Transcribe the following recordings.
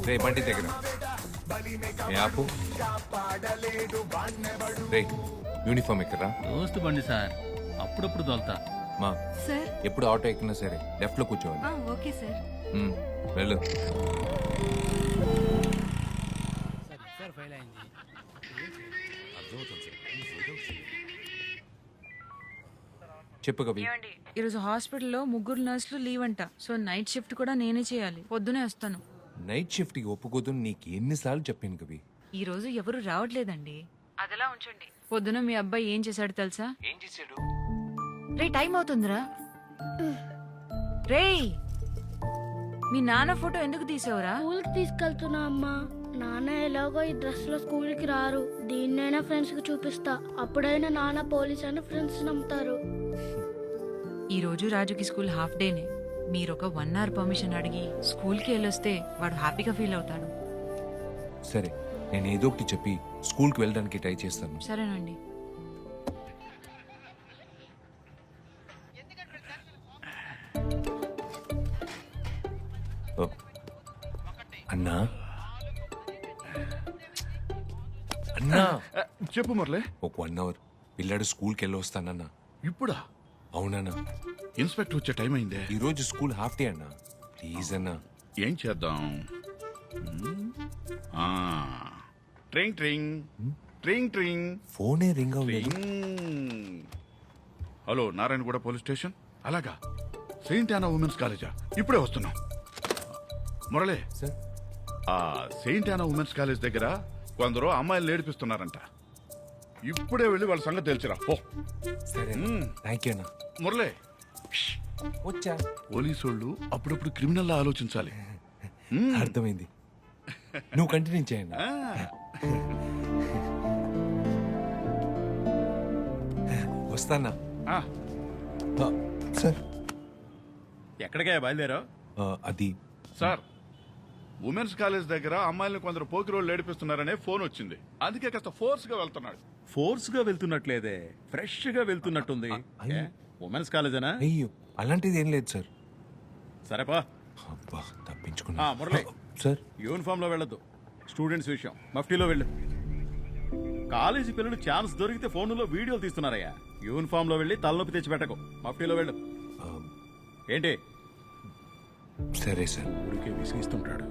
రే బండి దగ్గర ఏ ఆపు. రే యూనిఫామ్ ఎక్కరా. దోస్తు బండి సార్, అప్పుడప్పుడు దొల్తా. మా సార్ ఎప్పుడు ఆటో ఎక్కినా సరే లెఫ్ట్ లో కూర్చోవాలి. Okay sir. వెళ్ళు. చెప్పు కవి. ఈరోజు హాస్పిటల్లో 3 నర్సులు లీవ్ అంట. సో నైట్ షిఫ్ట్ కూడా నేనే చేయాలి. పొద్దునే వస్తాను. నైట్ షిఫ్ట్ కి ఒప్పుకోదు నీకు ఎన్నిసార్లు చెప్పాను కవి. ఈ రోజు ఎవరు రావట్లేదండి. అదలా ఉంచండి. పొద్దున మీ అబ్బాయి ఏం చేశాడు తెలుసా? ఏం చేశాడు? రే టైం అవుతుందిరా. రే మీ నాన్న ఫోటో ఎందుకు తీసావురా? స్కూల్ కి తీసుకెళ్తున్నా అమ్మా. నాన్న ఎలాగో ఈ డ్రెస్ లో స్కూల్ కి రారు. దీన్నైనా ఫ్రెండ్స్ కి చూపిస్తా. అప్పుడైనా నాన్న పోలీస్ అని ఫ్రెండ్స్ నమ్ముతారు. ఈ రోజు రాజుకి స్కూల్ హాఫ్ డేనే. మీరు ఒక 1 hour పర్మిషన్ అడిగి స్కూల్కి వెళ్ళొస్తే వాడు హ్యాపీగా ఫీల్ అవుతాడు. సరే నేను ఏదో ఒకటి చెప్పి స్కూల్కి వెళ్ళడానికి ట్రై చేస్తాను. సరేనండి. ఓ, అన్నా అన్నా చెప్పు మురళి. ఒక 1 hour పిల్లాడు స్కూల్కి వెళ్ళి వస్తానన్నా. ఇప్పుడా? అవునన్నా. ఇన్స్పెక్టర్ వచ్చే టైం అయిందే. ఈ రోజు స్కూల్ హాఫ్ డే అన్నా. ప్లీజ్ అన్నా. ఏం చేద్దాం? ఆ, ట్రింగ్ ట్రింగ్ ట్రింగ్ ట్రింగ్ ఫోనే రింగ్ అవ్వలేదు. ట్రింగ్. Hello, Narayanaguda police station. అలాగా, సెయింట్ యానా ఉమెన్స్ కాలేజా? ఇప్పుడే వస్తున్నాం. మురళి, సార్ ఆ సెయింట్ యానా ఉమెన్స్ కాలేజ్ దగ్గర కొందరు అమ్మాయిలు ఏడిపిస్తున్నారంట. ఇప్పుడే వెళ్ళి వాళ్ళ సంగతి తెలిసిరా. ఓ సరే థ్యాంక్ యూ అన్నా. మురళి, వచ్చా. పోలీసు వాళ్ళు అప్పుడప్పుడు క్రిమినల్ ఆలోచించాలి. అర్థమైంది. నువ్వు కంటిన్యూ చేయండి. ఆ, వస్తానా. ఆ, సార్ ఎక్కడికే బయలుదేరావు? అది సార్, ఉమెన్స్ కాలేజ్ దగ్గర అమ్మాయిలను కొందరు పోకిరోళ్ళు ఏడిపిస్తున్నారనే ఫోన్ వచ్చింది. అందుకే కాస్త ఫోర్స్ గా వెళ్తున్నాడు. ఫోర్స్ గా వెళ్తున్నట్లేదే, ఫ్రెష్ గా వెళ్తున్నట్టుంది. అయ్యో. ఉమెన్స్ కాలేజేనా? అయ్యో అలాంటిది ఏం లేదు సార్. సరేపా. అబ్బా తప్పించుకున్నా. మురళి, సార్ యూనిఫామ్ లో వెళ్ళొద్దు. స్టూడెంట్స్ విషయం మఫ్టీలో వెళ్ళు. కాలేజీ పిల్లలు ఛాన్స్ దొరికితే ఫోన్లో వీడియోలు తీస్తున్నారయ్యా. యూనిఫామ్ లో వెళ్ళి తలనొప్పి తెచ్చి పెట్టకు. మఫ్టీలో వెళ్ళు. ఏంటి సరే సార్. ఊరికే విసిగిస్తుంటాడు.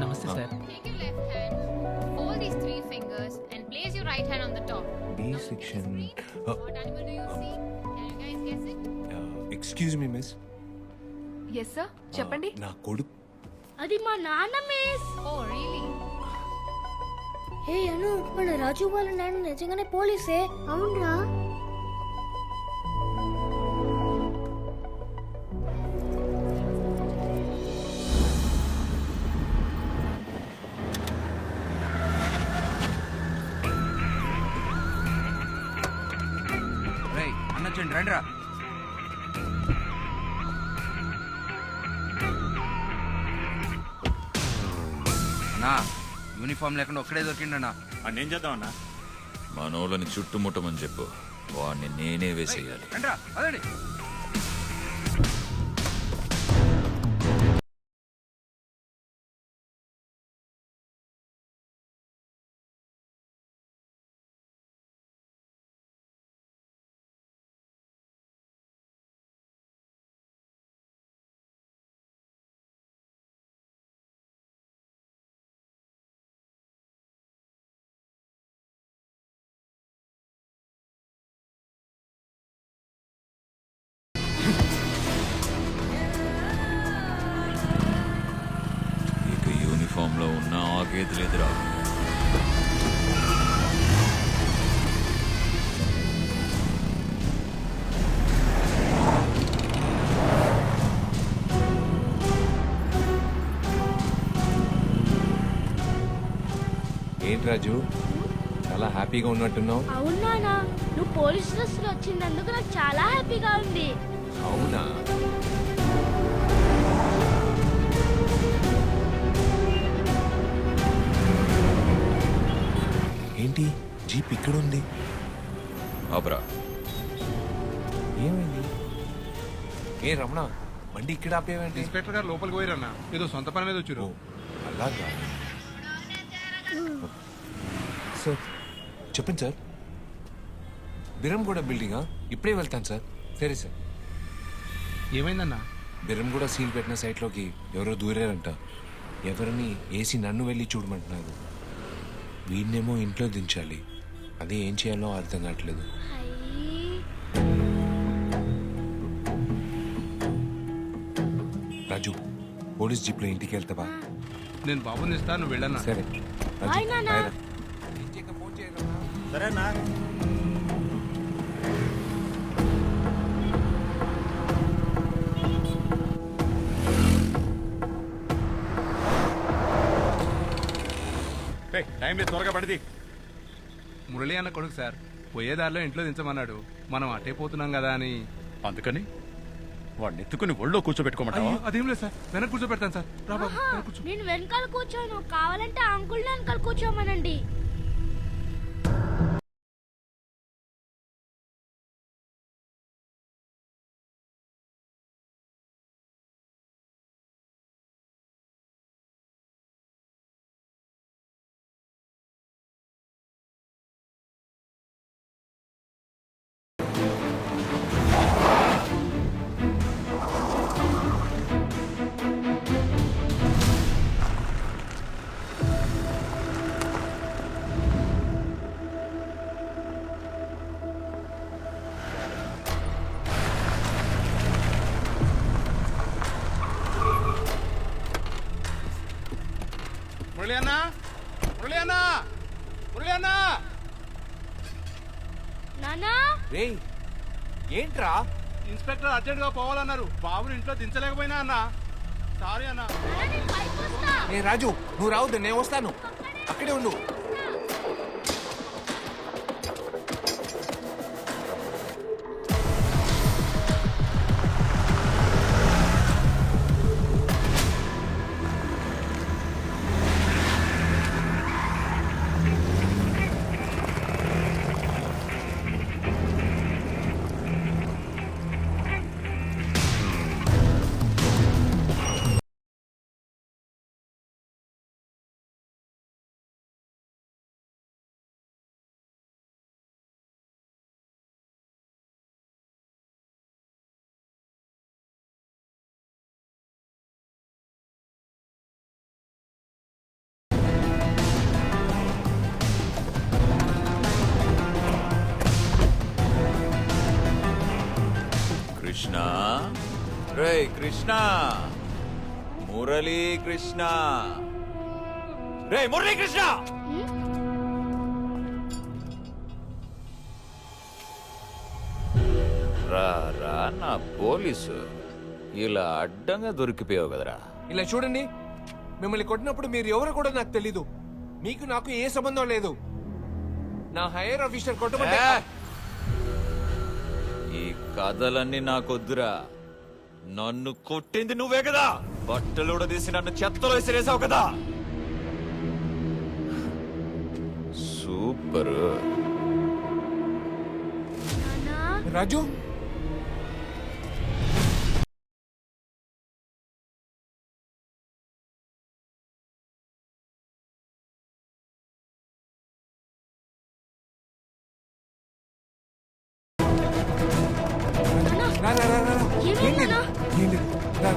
నమస్తే sir. Take your left hand, fold these 3 fingers, and place your right hand on the top. B section. What animal do you see? Can you guys guess it? Excuse me miss. Yes sir చెప్పండి. నా కొడుకు. అది మా నాన్న miss. Oh, really? Hey Anu, మన రాజు వాళ్ళ నాన్న నిజంగానే పోలీసే. అవునరా? అన్నొచ్చండి రండిరా. అన్నా యూనిఫామ్ లేకుండా ఒక్కడే దొరికిండన్నా. ఏం చేద్దాం అన్నా? మనోళ్ళని చుట్టుముట్టమని చెప్పు. వాడిని నేనే వేసేయాలి. రండిరా అదండి. ఏంటి రాజు చాలా హ్యాపీగా ఉన్నట్టున్నావు. అవునానా, నువ్వు పోలీస్ డ్రెస్ లో వచ్చినందుకు నాకు చాలా హ్యాపీగా ఉంది. అవునా? ఏంటి జీప్ ఇక్కడ ఉంది? ఆబ్రా. ఏమైంది? ఏ రమణ, బండి ఇక్కడ ఆపేవేంటి? ఇన్స్పెక్టర్ గారు లోపలికి పోయిరన్నా, ఏదో సొంత పని మీద వచ్చారు. అలాగా సార్, చెప్పండి సార్. బిరంగూడ బిల్డింగా? ఇప్పుడే వెళ్తాను సార్. సరే సార్. ఏమైందన్నా? బిరంగూడ సీల్ పెట్టిన సైట్లోకి ఎవరో దూరారంట. ఎవరిని ఏసీ నన్ను వెళ్ళి చూడమంటున్నారు. వీడినేమో ఇంట్లో దించాలి. అదే ఏం చేయాలో అర్థం కావట్లేదు. రాజు, పోలీస్ జీప్లో ఇంటికి వెళ్తావా? నేను బాబుని ఇస్తా, నువ్వు వెళ్ళన్నా. సరే రాజు, బాయ్ నాన్న. బాయ్ రా. ఏం చేయక ఫోన్ చేయరా? సరేనా? టైం లేదు, త్వరగా పడిది. మురళి అన్న కొడుకు సార్, పోయే దారిలో ఇంట్లో దించమన్నాడు. మనం అటే పోతున్నాం కదా అని. అందుకని వాడిని ఎత్తుకుని ఒళ్ళో కూర్చోబెట్టుకోమంటావా? అయ్యో, అదేం లేదు సార్, వెనక్కి కూర్చోబెడతాను సార్. రా బాబు, వెనక్కి కూర్చో. నేను వెనకాల కూర్చోను, కావాలంటే అంకుల్ వెనకాల కూర్చోమనండి. మురళి అన్న, మురళి అన్న, మురళి అన్న. నానా, రేయ్, ఏంట్రా? ఇన్స్పెక్టర్ అర్జెంట్ గా పోవాలన్నారు. బాబుని ఇంట్లో దించలేకపోయినా అన్న. సారీ అన్న. నేను పైకి వస్తా. ఏ రాజు, నువ్వు రావద్దు, నేను వస్తాను. అక్కడే ఉండు. కృష్ణ, రే కృష్ణ, మురళీ కృష్ణ, రే మురళీ కృష్ణ. రా రా నా పోలీసు, ఇలా అడ్డంగా దొరికిపోయావు కదరా. ఇలా చూడండి, మిమ్మల్ని కొట్టినప్పుడు మీరు ఎవరు కూడా నాకు తెలీదు. మీకు నాకు ఏ సంబంధం లేదు. నా హైయర్ ఆఫీసర్ కొట్టమంటే ఈ కథలన్నీ నాకొద్దురా. నన్ను కొట్టింది నువ్వే కదా. బట్టలు కూడా తీసి నన్ను చెత్తలో విసిరేసావు కదా. సూపర్. నానా, రాజు, రా రా రా రా. ఏమైంది ఏంటి? నాన్నా? ఏంటి? రా.